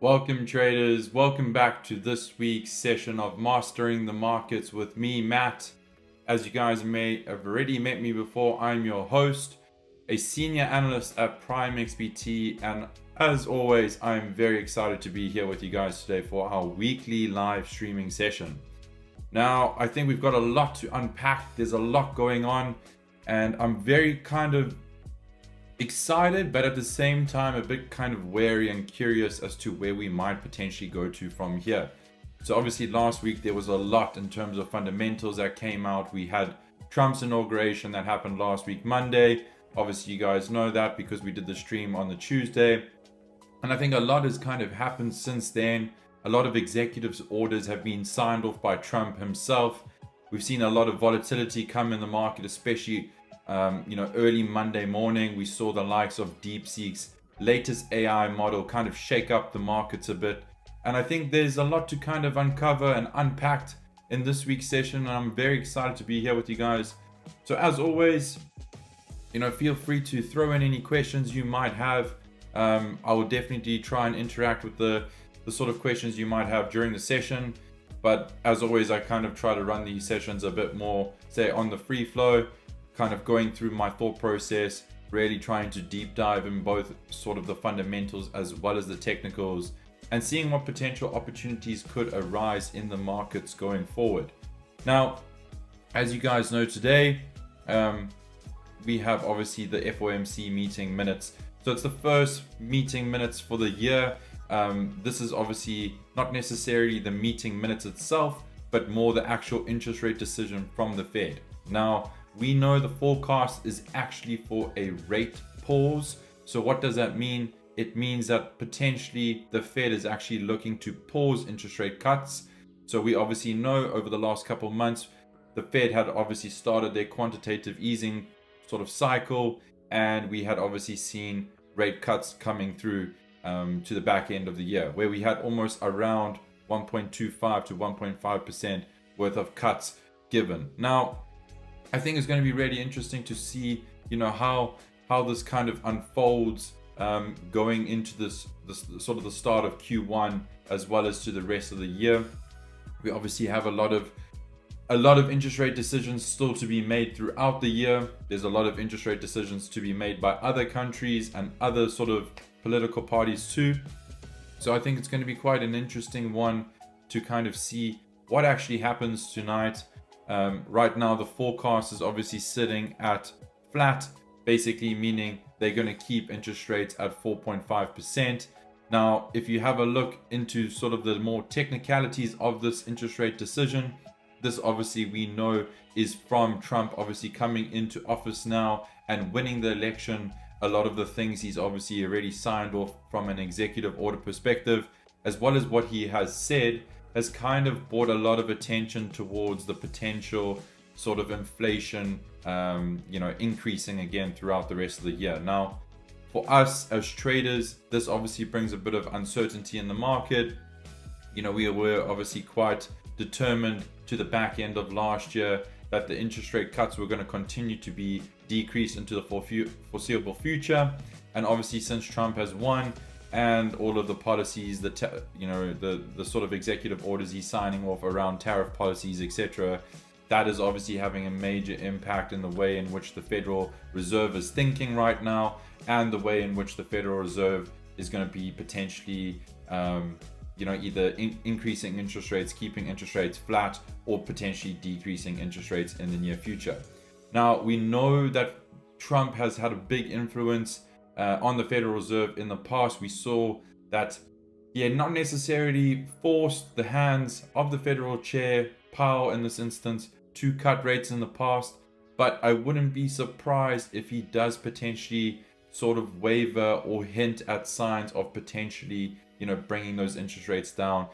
Welcome traders, welcome back to this week's session of Mastering the Markets with me, Matt. As you guys may have already met me before, I'm your host, a senior analyst at PrimeXBT, and as always, I'm very excited to be here with you guys today for our weekly live streaming session. Now, I think we've got a lot to unpack, there's a lot going on, and I'm very excited, but at the same time a bit kind of wary and curious as to where we might potentially go to from here. So obviously last week there was a lot in terms of fundamentals that came out. We had Trump's inauguration that happened last week Monday. Obviously you guys know that because we did the stream on the Tuesday, and I think a lot has kind of happened since then. A lot of executive orders have been signed off by Trump himself. We've seen a lot of volatility come in the market, especially early Monday morning. We saw the likes of DeepSeek's latest AI model kind of shake up the markets a bit. And I think there's a lot to kind of uncover and unpack in this week's session. And I'm very excited to be here with you guys. So as always, feel free to throw in any questions you might have. I will definitely try and interact with the sort of questions you might have during the session. But as always, I kind of try to run these sessions a bit more, say, on the free flow, kind of going through my thought process, really trying to deep dive in both sort of the fundamentals as well as the technicals, and seeing what potential opportunities could arise in the markets going forward. Now, as you guys know, today we have obviously the FOMC meeting minutes. So it's the first meeting minutes for the year. This is obviously not necessarily the meeting minutes itself, but more the actual interest rate decision from the Fed. Now, we know the forecast is actually for a rate pause. So what does that mean? It means that potentially the Fed is actually looking to pause interest rate cuts. So we obviously know over the last couple of months, the Fed had obviously started their quantitative easing sort of cycle, and we had obviously seen rate cuts coming through to the back end of the year, where we had almost around 1.25 to 1.5% worth of cuts given. Now, I think it's going to be really interesting to see, how this kind of unfolds going into this sort of the start of Q1 as well as to the rest of the year. We obviously have a lot of interest rate decisions still to be made throughout the year. There's a lot of interest rate decisions to be made by other countries and other sort of political parties too. So I think it's going to be quite an interesting one to kind of see what actually happens tonight. Right now the forecast is obviously sitting at flat, basically meaning they're going to keep interest rates at 4.5%. Now, if you have a look into sort of the more technicalities of this interest rate decision, this obviously we know is from Trump obviously coming into office now and winning the election. A lot of the things he's obviously already signed off from an executive order perspective, as well as what he has said, has kind of brought a lot of attention towards the potential sort of inflation, increasing again throughout the rest of the year. Now, for us as traders, this obviously brings a bit of uncertainty in the market. We were obviously quite determined to the back end of last year that the interest rate cuts were going to continue to be decreased into the foreseeable future. And obviously since Trump has won, and all of the policies, the sort of executive orders he's signing off around tariff policies, etc., that is obviously having a major impact in the way in which the Federal Reserve is thinking right now, and the way in which the Federal Reserve is going to be potentially, either increasing interest rates, keeping interest rates flat, or potentially decreasing interest rates in the near future. Now, we know that Trump has had a big influence on the Federal Reserve in the past. We saw that he had not necessarily forced the hands of the Federal Chair, Powell in this instance, to cut rates in the past, but I wouldn't be surprised if he does potentially sort of waver or hint at signs of potentially, bringing those interest rates down.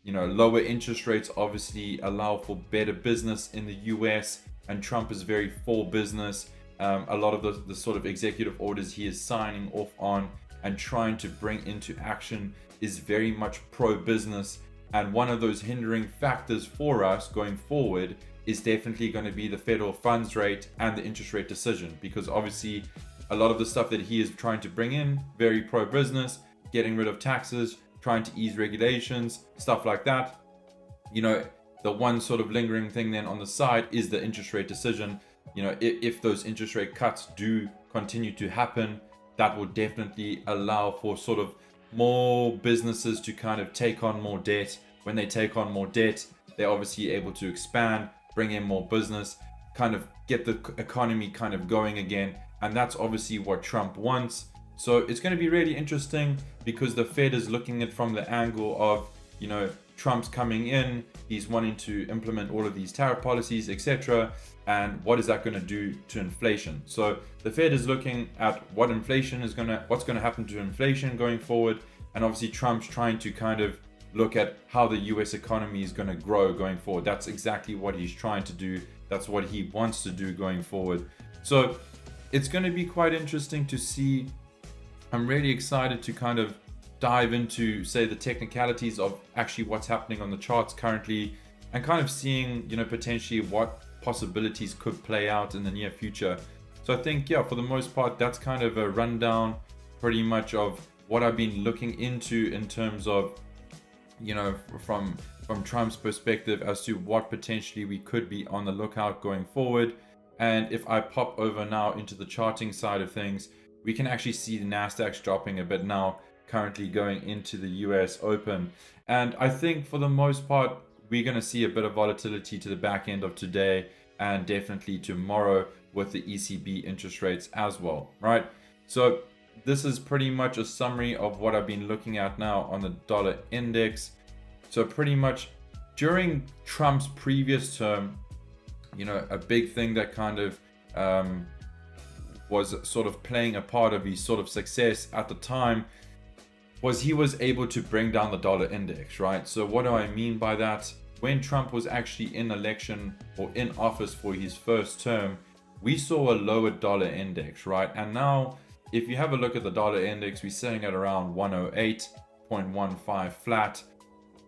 Lower interest rates obviously allow for better business in the US, and Trump is very for business. A lot of the sort of executive orders he is signing off on and trying to bring into action is very much pro-business. And one of those hindering factors for us going forward is definitely going to be the federal funds rate and the interest rate decision, because obviously a lot of the stuff that he is trying to bring in, very pro-business, getting rid of taxes, trying to ease regulations, stuff like that. You know, the one sort of lingering thing then on the side is the interest rate decision. You know, if those interest rate cuts do continue to happen, that will definitely allow for sort of more businesses to kind of take on more debt. When they take on more debt, they're obviously able to expand, bring in more business, kind of get the economy kind of going again. And that's obviously what Trump wants. So it's going to be really interesting because the Fed is looking at it from the angle of, you know, Trump's coming in, he's wanting to implement all of these tariff policies, etc. And what is that going to do to inflation? So the Fed is looking at what inflation is what's going to happen to inflation going forward. And obviously Trump's trying to kind of look at how the US economy is going to grow going forward. That's exactly what he's trying to do. That's what he wants to do going forward. So it's going to be quite interesting to see. I'm really excited to kind of dive into, say, the technicalities of actually what's happening on the charts currently, and kind of seeing, you know, potentially what possibilities could play out in the near future. So I think, yeah, for the most part, that's kind of a rundown pretty much of what I've been looking into in terms of, you know, from Trump's perspective as to what potentially we could be on the lookout going forward. And if I pop over now into the charting side of things, we can actually see the Nasdaq's dropping a bit now, currently going into the US Open. And I think for the most part, we're going to see a bit of volatility to the back end of today and definitely tomorrow with the ECB interest rates as well, right? So this is pretty much a summary of what I've been looking at now on the dollar index. So pretty much during Trump's previous term, you know, a big thing that kind of was sort of playing a part of his sort of success at the time was he was able to bring down the dollar index, right? So what do I mean by that? When Trump was actually in election or in office for his first term, we saw a lower dollar index, right? And now if you have a look at the dollar index, we're sitting at around 108.15 flat.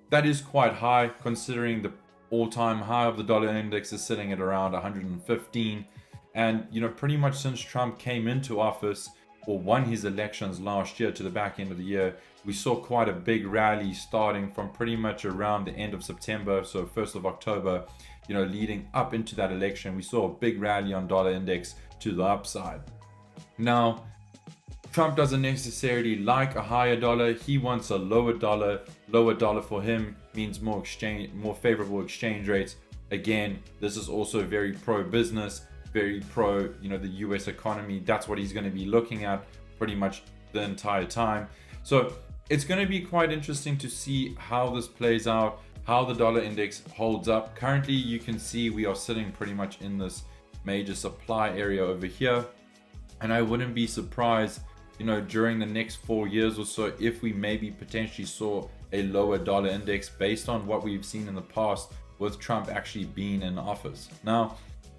That is quite high considering the all-time high of the dollar index is sitting at around 115. And, you know, pretty much since Trump came into office or won his elections last year to the back end of the year, we saw quite a big rally starting from pretty much around the end of September, so 1st of October, you know, leading up into that election. We saw a big rally on dollar index to the upside. Now, Trump doesn't necessarily like a higher dollar. He wants a lower dollar. Lower dollar for him means more favorable exchange rates. Again, this is also very pro-business, very pro, you know, the US economy. That's what he's going to be looking at pretty much the entire time. So it's going to be quite interesting to see how this plays out, how the dollar index holds up. Currently, you can see we are sitting pretty much in this major supply area over here. And I wouldn't be surprised, you know, during the next 4 years or so, if we maybe potentially saw a lower dollar index based on what we've seen in the past with Trump actually being in office. Now,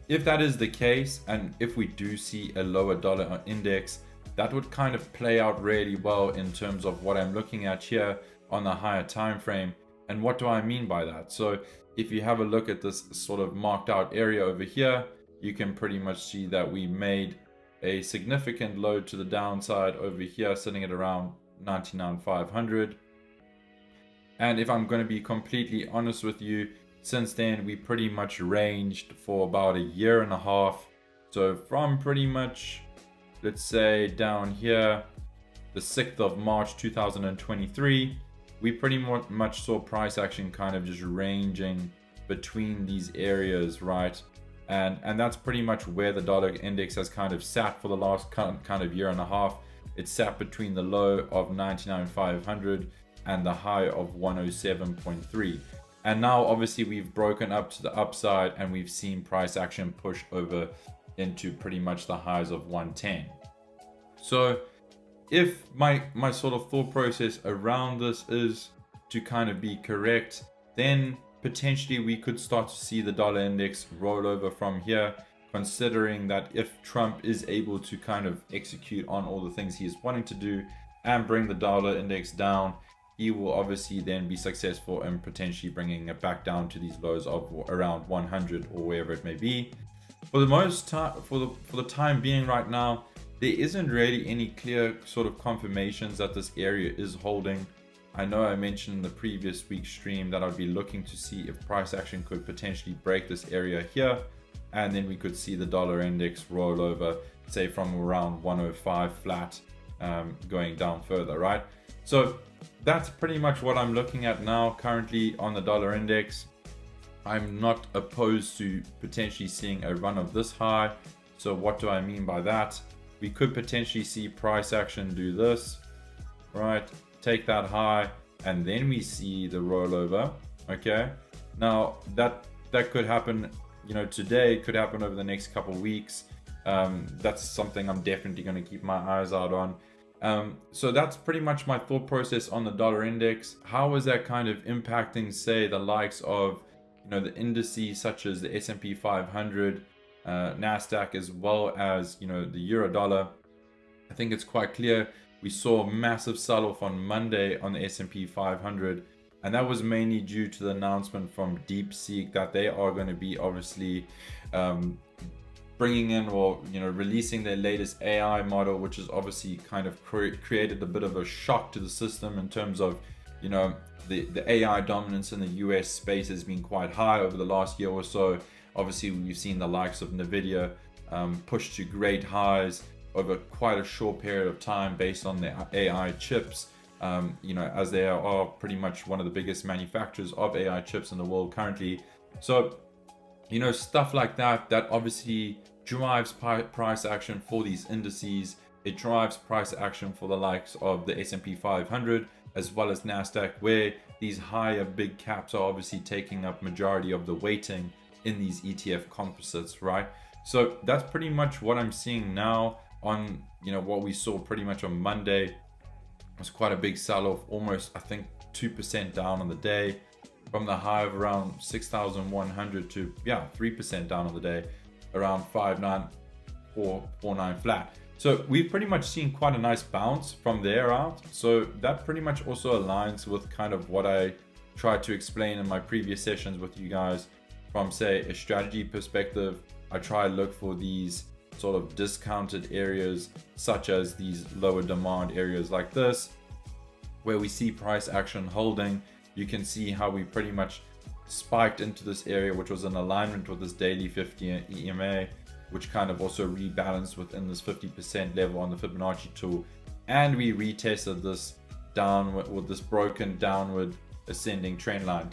if that is the case, and if we do see a lower dollar index, that would kind of play out really well in terms of what I'm looking at here on the higher time frame. And what do I mean by that? So if you have a look at this sort of marked out area over here, you can pretty much see that we made a significant low to the downside over here, sitting at around 99,500. And if I'm going to be completely honest with you, since then we pretty much ranged for about a year and a half. So from pretty much, let's say down here, the 6th of March 2023, we pretty much saw price action kind of just ranging between these areas, right? And that's pretty much where the dollar index has kind of sat for the last kind of year and a half. It sat between the low of 99,500 and the high of 107.3. And now obviously we've broken up to the upside and we've seen price action push over into pretty much the highs of 110. So if my sort of thought process around this is to kind of be correct, then potentially we could start to see the dollar index roll over from here, considering that if Trump is able to kind of execute on all the things he is wanting to do and bring the dollar index down, he will obviously then be successful in potentially bringing it back down to these lows of around 100 or wherever it may be. For the time being right now, there isn't really any clear sort of confirmations that this area is holding. I know I mentioned in the previous week's stream that I'd be looking to see if price action could potentially break this area here, and then we could see the dollar index roll over, say from around 105 flat, going down further, right? So that's pretty much what I'm looking at now currently on the dollar index. I'm not opposed to potentially seeing a run of this high. So what do I mean by that? We could potentially see price action do this, right? Take that high, and then we see the rollover. Okay, now that could happen, you know, today, could happen over the next couple of weeks. That's something I'm definitely going to keep my eyes out on. So that's pretty much my thought process on the dollar index. How is that kind of impacting, say, the likes of, you know, the indices such as the S&P 500, NASDAQ, as well as, you know, the euro dollar? I think it's quite clear. We saw a massive sell-off on Monday on the S&P 500, and that was mainly due to the announcement from DeepSeek that they are going to be obviously bringing in, or, you know, releasing their latest AI model, which has obviously kind of created a bit of a shock to the system in terms of, you know, the AI dominance in the US space has been quite high over the last year or so. Obviously, we've seen the likes of Nvidia push to great highs over quite a short period of time based on their AI chips, you know, as they are pretty much one of the biggest manufacturers of AI chips in the world currently. So, you know, stuff like that obviously drives price action for these indices. It drives price action for the likes of the S&P 500 as well as NASDAQ, where these higher big caps are obviously taking up majority of the weighting in these ETF composites, right? So that's pretty much what I'm seeing now on, you know, what we saw pretty much on Monday. It was quite a big sell-off, almost, I think, 2% down on the day, from the high of around 6,100 to, yeah, 3% down on the day, around 5,949 flat. So we've pretty much seen quite a nice bounce from there out. So that pretty much also aligns with kind of what I tried to explain in my previous sessions with you guys. From, say, a strategy perspective, I try to look for these sort of discounted areas, such as these lower demand areas like this, where we see price action holding. You can see how we pretty much spiked into this area, which was in alignment with this daily 50 EMA, which kind of also rebalanced within this 50% level on the Fibonacci tool. And we retested this downward with this broken downward descending trend line,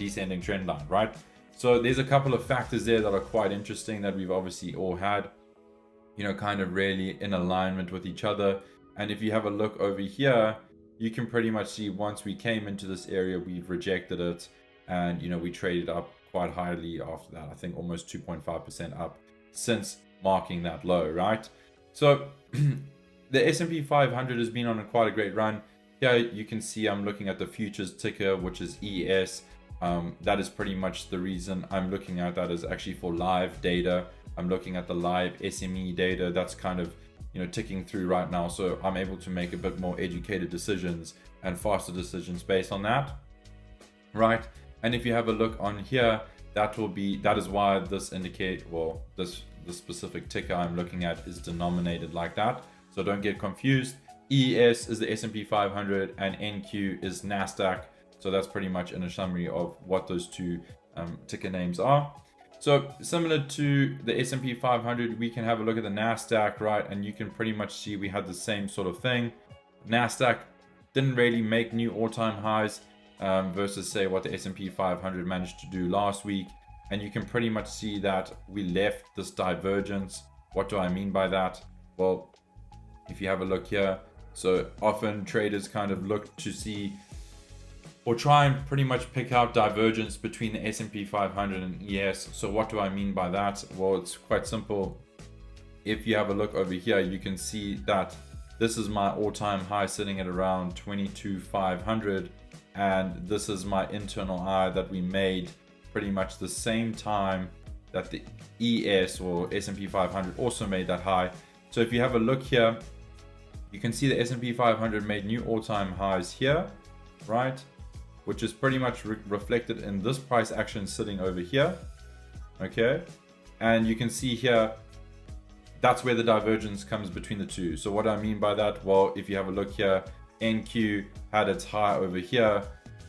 right? So there's a couple of factors there that are quite interesting that we've obviously all had, you know, kind of really in alignment with each other. And if you have a look over here, you can pretty much see once we came into this area, we've rejected it. And, you know, we traded up quite highly after that. I think almost 2.5% up since marking that low, right? So the S&P 500 has been on quite a great run. Here you can see I'm looking at the futures ticker, which is ES. That is pretty much the reason I'm looking at that, is actually for live data. I'm looking at the live SME data that's kind of, you know, ticking through right now. So I'm able to make a bit more educated decisions and faster decisions based on that, right? And if you have a look on here, that is why this indicate, well, the specific ticker I'm looking at is denominated like that. So don't get confused. ES is the S&P 500 and NQ is NASDAQ. So that's pretty much in a summary of what those two ticker names are. So similar to the S&P 500, we can have a look at the NASDAQ, right? And you can pretty much see we had the same sort of thing. NASDAQ didn't really make new all-time highs versus, say, what the S&P 500 managed to do last week. And you can pretty much see that we left this divergence. What do I mean by that? Well, if you have a look here, so often traders kind of look to see or try and pretty much pick out divergence between the S&P 500 and ES. So what do I mean by that? Well, it's quite simple. If you have a look over here, you can see that this is my all-time high sitting at around 22,500, and this is my internal high that we made pretty much the same time that the ES or S&P 500 also made that high. So if you have a look here, you can see the S&P 500 made new all-time highs here, right? Which is pretty much reflected in this price action sitting over here, okay? And you can see here, that's where the divergence comes between the two. So what I mean by that, well, if you have a look here, NQ had its high over here,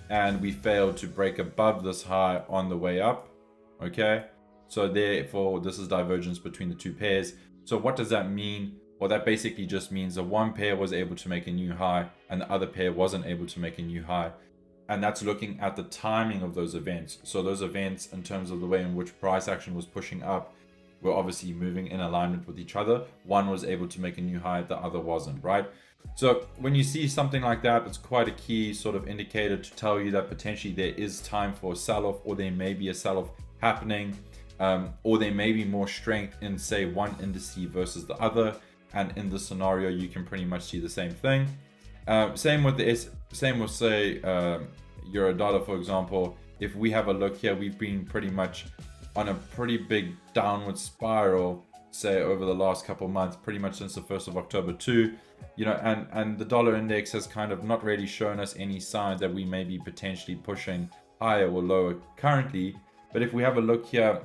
and we failed to break above this high on the way up. Okay, so therefore this is divergence between the two pairs. So what does that mean? Well, that basically just means that one pair was able to make a new high and the other pair wasn't able to make a new high. And that's looking at the timing of those events. So those events, in terms of the way in which price action was pushing up, were obviously moving in alignment with each other. One was able to make a new high, the other wasn't, right? So when you see something like that, it's quite a key sort of indicator to tell you that potentially there is time for a sell-off, or there may be a sell-off happening, or there may be more strength in, say, one indice versus the other. And in this scenario, you can pretty much see the same thing. Same with say euro dollar, for example. If we have a look here, we've been pretty much on a pretty big downward spiral, say over the last couple of months, pretty much since the 1st of October too, you know, and the dollar index has kind of not really shown us any signs that we may be potentially pushing higher or lower currently. But if we have a look here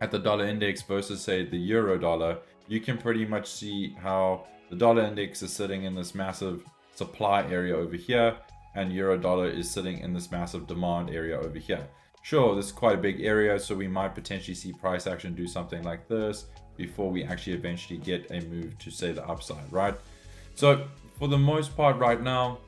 at the dollar index versus, say, the euro dollar, you can pretty much see how the dollar index is sitting in this massive supply area over here, and euro dollar is sitting in this massive demand area over here. Sure, this is quite a big area, so we might potentially see price action do something like this before we actually eventually get a move to, say, the upside, right? So for the most part right now,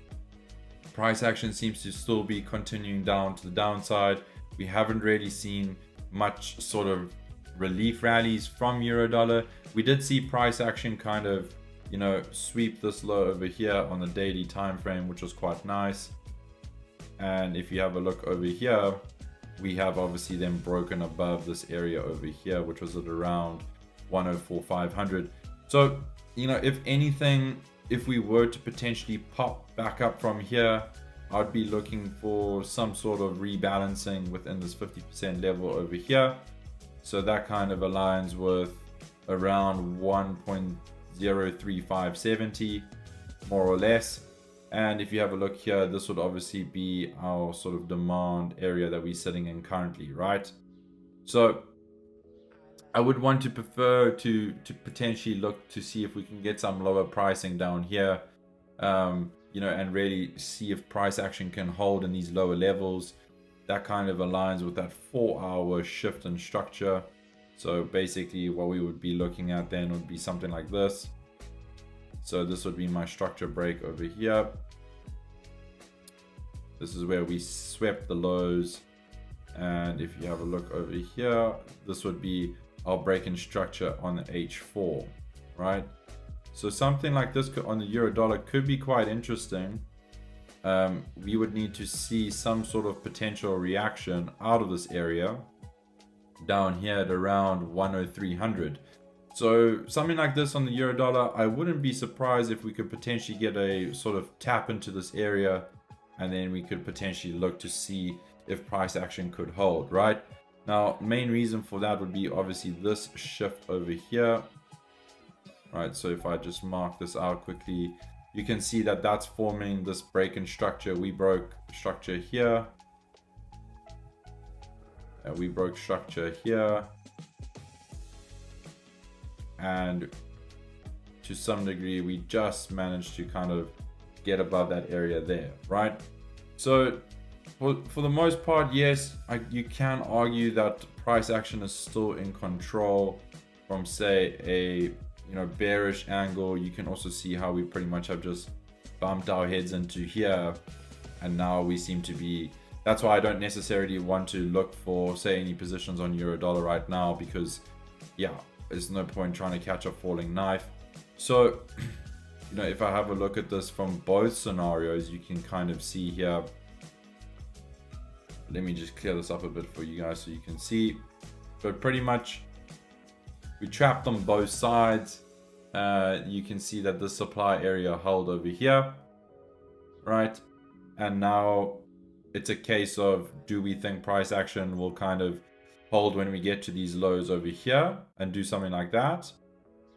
price action seems to still be continuing down to the downside. We haven't really seen much sort of relief rallies from euro dollar. We did see price action kind of, you know, sweep this low over here on the daily time frame, which was quite nice. And if you have a look over here, we have obviously then broken above this area over here, which was at around 104,500. So, you know, if anything, if we were to potentially pop back up from here, I'd be looking for some sort of rebalancing within this 50% level over here. So that kind of aligns with around 1.03570, more or less. And if you have a look here, this would obviously be our sort of demand area that we're sitting in currently, right? So I would want to prefer to potentially look to see if we can get some lower pricing down here, you know, and really see if price action can hold in these lower levels. That kind of aligns with that 4-hour shift in structure. So basically what we would be looking at then would be something like this. So this would be my structure break over here. This is where we swept the lows. And if you have a look over here, this would be our break in structure on the H4, right? So something like this on the euro dollar could be quite interesting. We would need to see some sort of potential reaction out of this area down here at around 10300. So something like this on the euro dollar, I wouldn't be surprised if we could potentially get a sort of tap into this area, and then we could potentially look to see if price action could hold, right? Now, main reason for that would be obviously this shift over here, right? So if I just mark this out quickly, you can see that that's forming this break in structure. We broke structure here. We broke structure here. And to some degree, we just managed to kind of get above that area there, right? So for the most part, yes, you can argue that price action is still in control from, say, a bearish angle. You can also see how we pretty much have just bumped our heads into here, and now we seem to be. That's why I don't necessarily want to look for, say, any positions on euro dollar right now, because yeah, there's no point trying to catch a falling knife. So if I have a look at this from both scenarios, you can kind of see here. Let me just clear this up a bit for you guys so you can see. But pretty much we trapped on both sides. You can see that the supply area held over here, right? And now it's a case of, do we think price action will kind of hold when we get to these lows over here and do something like that?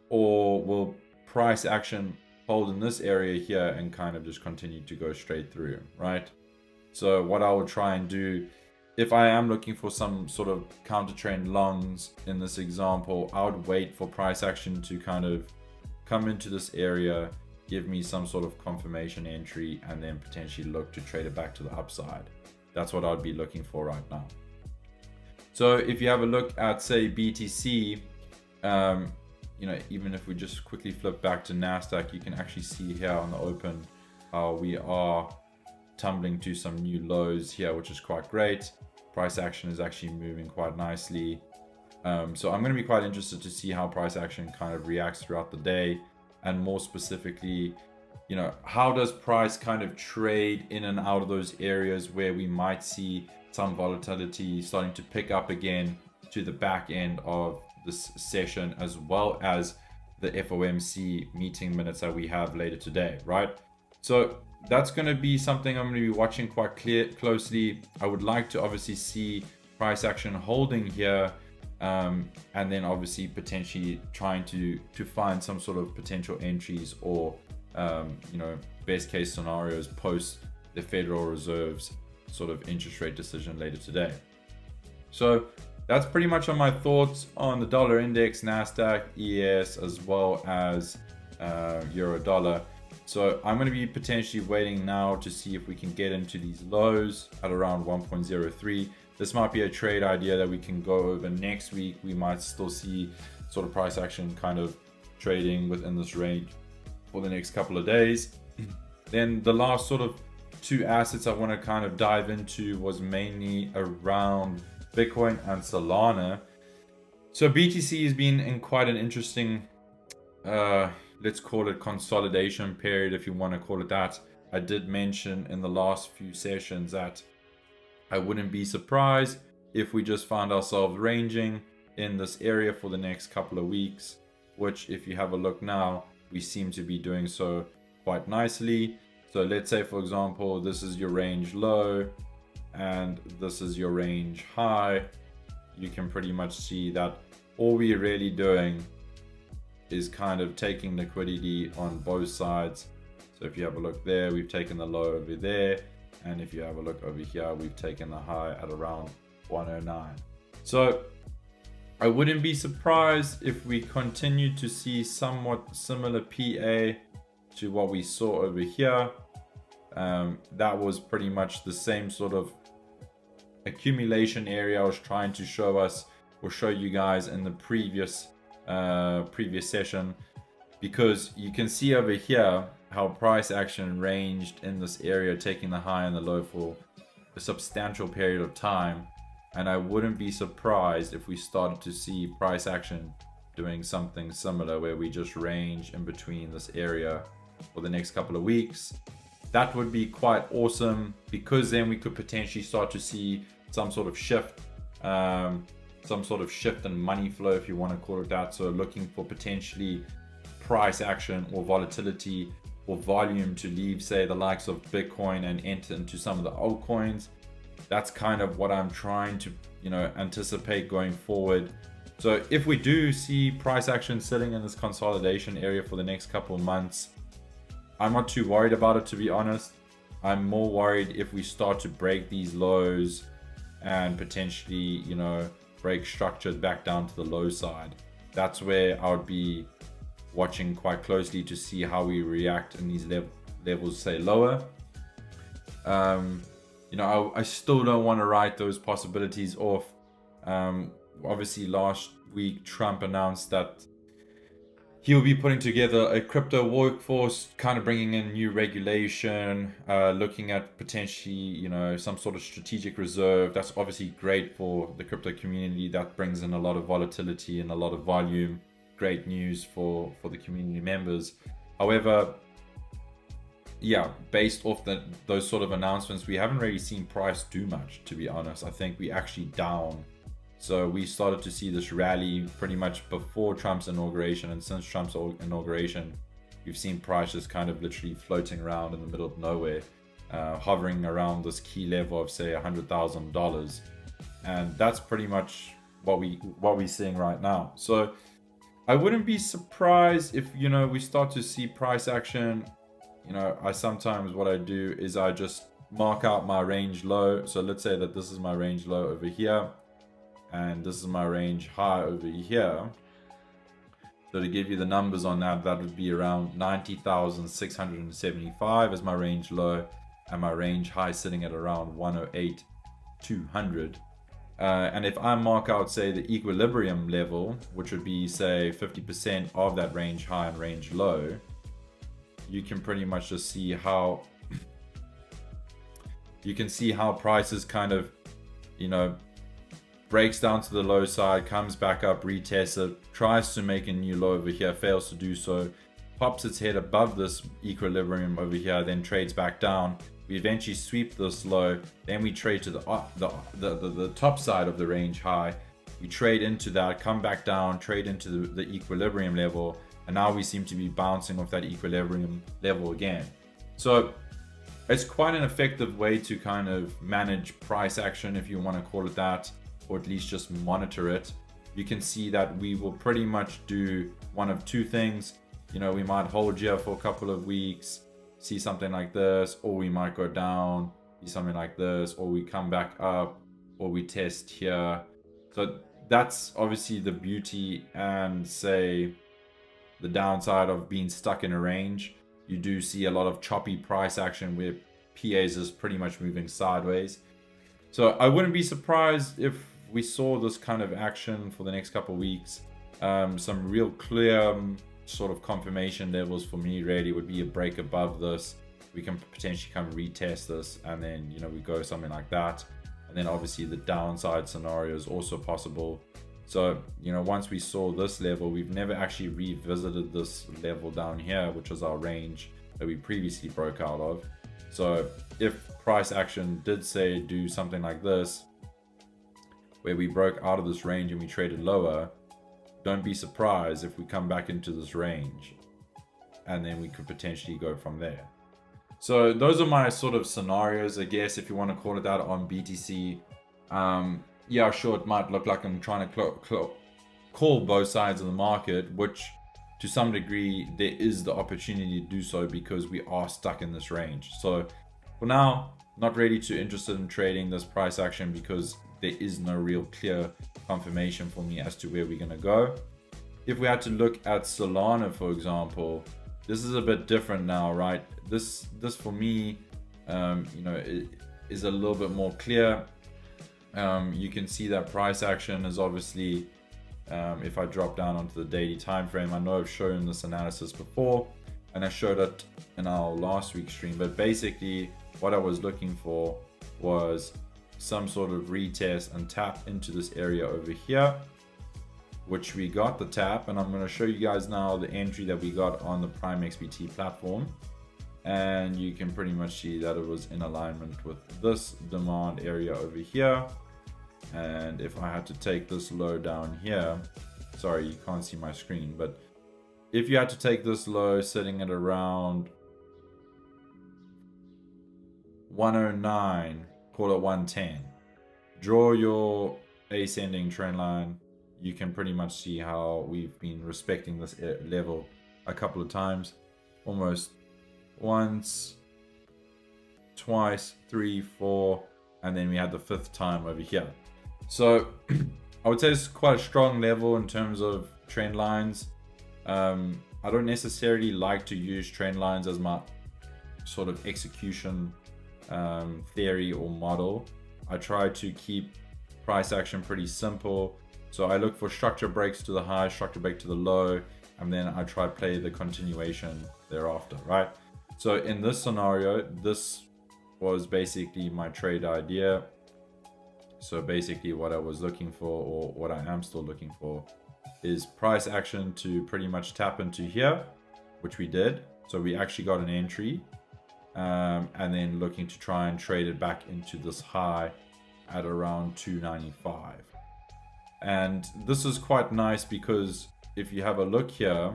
Or will price action hold in this area here and kind of just continue to go straight through, right? So what I would try and do, if I am looking for some sort of counter trend longs in this example, I would wait for price action to kind of come into this area, give me some sort of confirmation entry and then potentially look to trade it back to the upside. That's what I'd be looking for right now. So if you have a look at, say, BTC, you know, even if we just quickly flip back to NASDAQ, you can actually see here on the open how we are tumbling to some new lows here, which is quite great. Price action is actually moving quite nicely. So I'm going to be quite interested to see how price action kind of reacts throughout the day, and more specifically, you know, how does price kind of trade in and out of those areas where we might see some volatility starting to pick up again to the back end of this session, as well as the FOMC meeting minutes that we have later today, right? So that's going to be something I'm going to be watching quite closely. I would like to obviously see price action holding here, and then obviously potentially trying to find some sort of potential entries or you know, best case scenarios post the Federal Reserve's sort of interest rate decision later today. So that's pretty much on my thoughts on the dollar index, NASDAQ, ES, as well as euro dollar. So I'm going to be potentially waiting now to see if we can get into these lows at around 1.03. This might be a trade idea that we can go over next week. We might still see sort of price action kind of trading within this range for the next couple of days. Then the last sort of two assets I want to kind of dive into was mainly around Bitcoin and Solana. So BTC has been in quite an interesting, let's call it consolidation period, if you want to call it that. I did mention in the last few sessions that I wouldn't be surprised if we just found ourselves ranging in this area for the next couple of weeks, which if you have a look now, we seem to be doing so quite nicely. So let's say, for example, this is your range low and this is your range high. You can pretty much see that all we're really doing is kind of taking liquidity on both sides. So if you have a look there, we've taken the low over there, and if you have a look over here, we've taken the high at around 109. So I wouldn't be surprised if we continue to see somewhat similar PA to what we saw over here. That was pretty much the same sort of accumulation area I was trying to show us or show you guys in the previous session, because you can see over here how price action ranged in this area, taking the high and the low for a substantial period of time. And I wouldn't be surprised if we started to see price action doing something similar, where we just range in between this area for the next couple of weeks. That would be quite awesome, because then we could potentially start to see some sort of shift, in money flow, if you want to call it that. So looking for potentially price action or volatility or volume to leave, say, the likes of Bitcoin and enter into some of the altcoins. That's kind of what I'm trying to, you know, anticipate going forward. So if we do see price action sitting in this consolidation area for the next couple of months, I'm not too worried about it, to be honest. I'm more worried if we start to break these lows and potentially, you know, break structure back down to the low side. That's where I would be watching quite closely to see how we react in these levels, say, lower. You know, I still don't want to write those possibilities off. Obviously, last week, Trump announced that he'll be putting together a crypto workforce, kind of bringing in new regulation, looking at potentially, you know, some sort of strategic reserve. That's obviously great for the crypto community. That brings in a lot of volatility and a lot of volume. Great news for the community members. However, yeah, based off those sort of announcements, we haven't really seen price do much, to be honest. I think we actually down. So we started to see this rally pretty much before Trump's inauguration, and since Trump's inauguration, we've seen prices kind of literally floating around in the middle of nowhere, hovering around this key level of, say, $100,000, and that's pretty much what we're seeing right now. So I wouldn't be surprised if, you know, we start to see price action. You know, what I do is I just mark out my range low. So let's say that this is my range low over here, and this is my range high over here. So to give you the numbers on that, that would be around 90,675 as my range low, and my range high sitting at around 108,200. And if I mark out, say, the equilibrium level, which would be, say, 50% of that range high and range low, you can pretty much just see how you can see how prices kind of, you know, breaks down to the low side, comes back up, retests it, tries to make a new low over here, fails to do so, pops its head above this equilibrium over here, then trades back down. We eventually sweep this low, then we trade to the top side of the range high. We trade into that, come back down, trade into the equilibrium level, and now we seem to be bouncing off that equilibrium level again. So it's quite an effective way to kind of manage price action, if you want to call it that, or at least just monitor it. You can see that we will pretty much do one of two things. You know, we might hold here for a couple of weeks, see something like this, or we might go down, see something like this, or we come back up, or we test here. So that's obviously the beauty and, say, the downside of being stuck in a range. You do see a lot of choppy price action where PAs is pretty much moving sideways. So I wouldn't be surprised if we saw this kind of action for the next couple of weeks. Some real clear sort of confirmation levels for me really would be a break above this. We can potentially come retest this, and then, you know, we go something like that. And then obviously the downside scenario is also possible. So, you know, once we saw this level, we've never actually revisited this level down here, which was our range that we previously broke out of. So if price action did, say, do something like this, where we broke out of this range and we traded lower, don't be surprised if we come back into this range, and then we could potentially go from there. So those are my sort of scenarios, I guess, if you want to call it that, on BTC. Yeah, sure, it might look like I'm trying to call both sides of the market, which to some degree there is the opportunity to do so because we are stuck in this range. So for now, not really too interested in trading this price action because there is no real clear confirmation for me as to where we're going to go. If we had to look at Solana, for example, this is a bit different now, right? This for me, you know, is a little bit more clear. You can see that price action is obviously, if I drop down onto the daily time frame, I know I've shown this analysis before and I showed it in our last week's stream, but basically what I was looking for was some sort of retest and tap into this area over here, which we got the tap, and I'm going to show you guys now the entry that we got on the PrimeXBT platform, and you can pretty much see that it was in alignment with this demand area over here. And if I had to take this low down here, sorry, you can't see my screen, but if you had to take this low sitting at around 109, call it 110, draw your ascending trend line, you can pretty much see how we've been respecting this level a couple of times, almost once, twice, 3, 4, and then we had the 5th time over here. So I would say it's quite a strong level in terms of trend lines. I don't necessarily like to use trend lines as my sort of execution theory or model. I try to keep price action pretty simple. So I look for structure breaks to the high, structure break to the low, and then I try to play the continuation thereafter, right? So in this scenario, this was basically my trade idea. So basically what I was looking for, or what I am still looking for, is price action to pretty much tap into here, which we did. So we actually got an entry, and then looking to try and trade it back into this high at around 295. And this is quite nice because if you have a look here,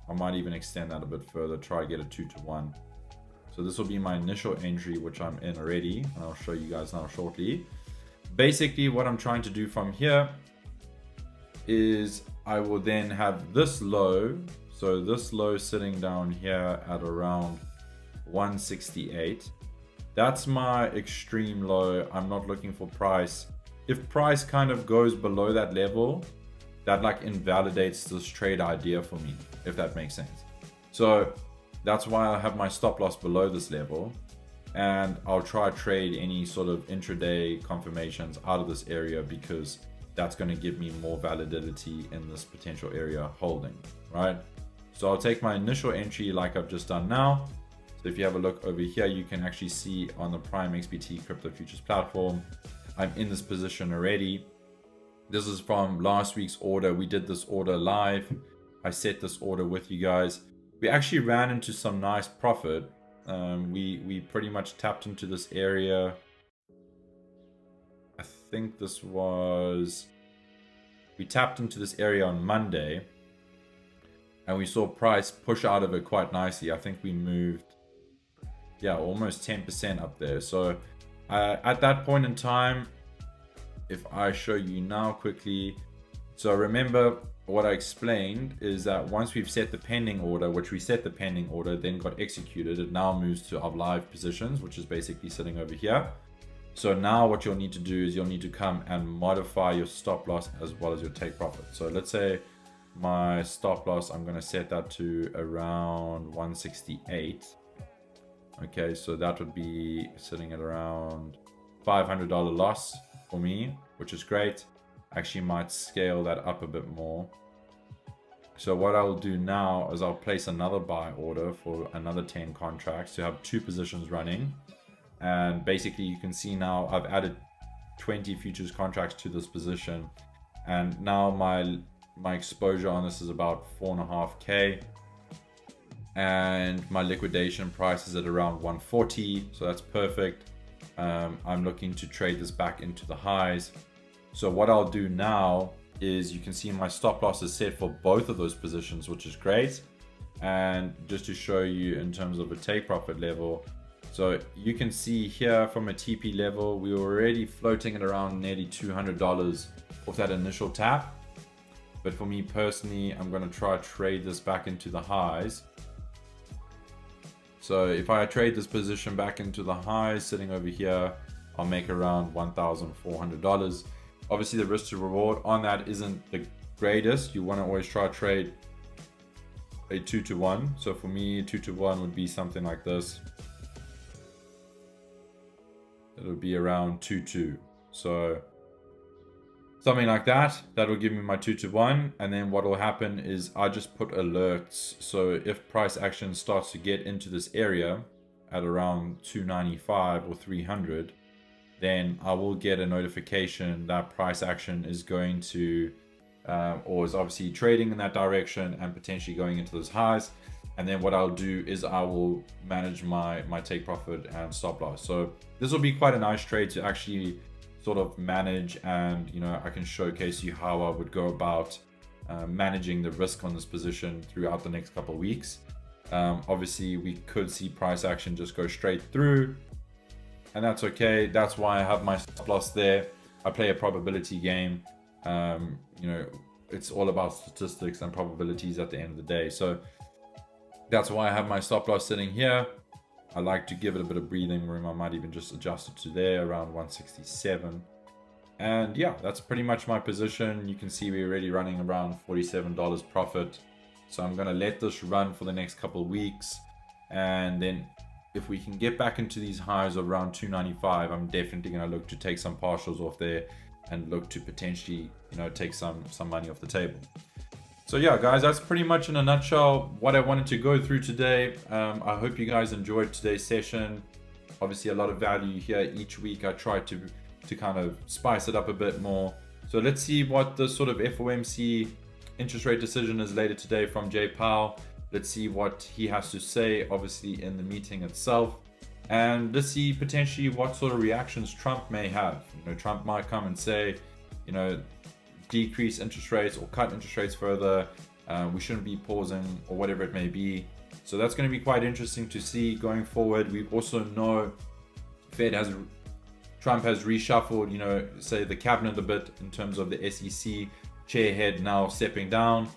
I might even extend that a bit further, try to get a 2-to-1. So this will be my initial entry, which I'm in already, and I'll show you guys now shortly. Basically what I'm trying to do from here is I will then have this low, so this low sitting down here at around 168. That's my extreme low. I'm not looking for price. If price kind of goes below that level, that like invalidates this trade idea for me, if that makes sense. So that's why I have my stop loss below this level, and I'll try trade any sort of intraday confirmations out of this area, because that's going to give me more validity in this potential area holding, right? So I'll take my initial entry like I've just done now. So if you have a look over here, you can actually see on the PrimeXBT crypto futures platform, I'm in this position already. This is from last week's order. We did this order live. I set this order with you guys. We actually ran into some nice profit. We pretty much tapped into this area. I think this was, we tapped into this area on Monday, and we saw price push out of it quite nicely. I think we moved, yeah, almost 10% up there. So at that point in time, if I show you now quickly, so remember what I explained is that once we've set the pending order, which we set the pending order, then got executed, it now moves to our live positions, which is basically sitting over here. So now what you'll need to do is you'll need to come and modify your stop loss as well as your take profit. So let's say my stop loss, I'm going to set that to around 168. Okay, so that would be sitting at around $500 loss for me, which is great. Actually might scale that up a bit more. So what I'll do now is I'll place another buy order for another 10 contracts to have 2 positions running. And basically you can see now I've added 20 futures contracts to this position, and now my exposure on this is about 4.5k, and my liquidation price is at around 140, so that's perfect. I'm looking to trade this back into the highs. So what I'll do now is, you can see my stop loss is set for both of those positions, which is great. And just to show you in terms of a take profit level, so you can see here from a TP level, we were already floating at around nearly $200 off that initial tap. But for me personally, I'm going to try trade this back into the highs. So if I trade this position back into the highs sitting over here, I'll make around $1,400. Obviously the risk to reward on that isn't the greatest. You want to always try to trade a 2-to-1. So for me, 2-to-1 would be something like this. It would be around 2-2. So something like that. That will give me my 2-to-1. And then what will happen is I just put alerts. So if price action starts to get into this area at around 295 or 300, then I will get a notification that price action is going to, or is obviously trading in that direction and potentially going into those highs. And then what I'll do is I will manage my take profit and stop loss. So this will be quite a nice trade to actually sort of manage, and I can showcase you how I would go about managing the risk on this position throughout the next couple of weeks. Obviously we could see price action just go straight through, and that's okay. That's why I have my stop loss there. I play a probability game. It's all about statistics and probabilities at the end of the day. So that's why I have my stop loss sitting here. I like to give it a bit of breathing room. I might even just adjust it to there around 167. And yeah, that's pretty much my position. You can see we're already running around $47 profit. So I'm going to let this run for the next couple of weeks. And then if we can get back into these highs of around 295, I'm definitely going to look to take some partials off there and look to potentially, take some money off the table. So yeah, guys, that's pretty much in a nutshell what I wanted to go through today. I hope you guys enjoyed today's session. Obviously a lot of value here. Each week I try to kind of spice it up a bit more. So let's see what the sort of FOMC interest rate decision is later today from Jay Powell. Let's see what he has to say, obviously, in the meeting itself. And let's see potentially what sort of reactions Trump may have. Trump might come and say, decrease interest rates or cut interest rates further. We shouldn't be pausing, or whatever it may be. So that's going to be quite interesting to see going forward. We also know Trump has reshuffled, say the cabinet a bit in terms of the SEC chairhead now stepping down.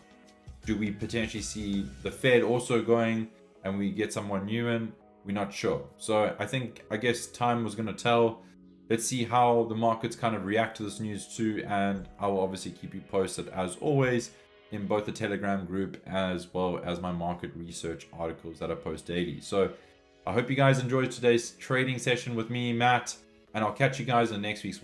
Do we potentially see the Fed also going and we get someone new in? We're not sure. So I guess time was going to tell let's see how the markets kind of react to this news too. And I will obviously keep you posted as always in both the Telegram group as well as my market research articles that I post daily. So I hope you guys enjoyed today's trading session with me, Matt, and I'll catch you guys in next week's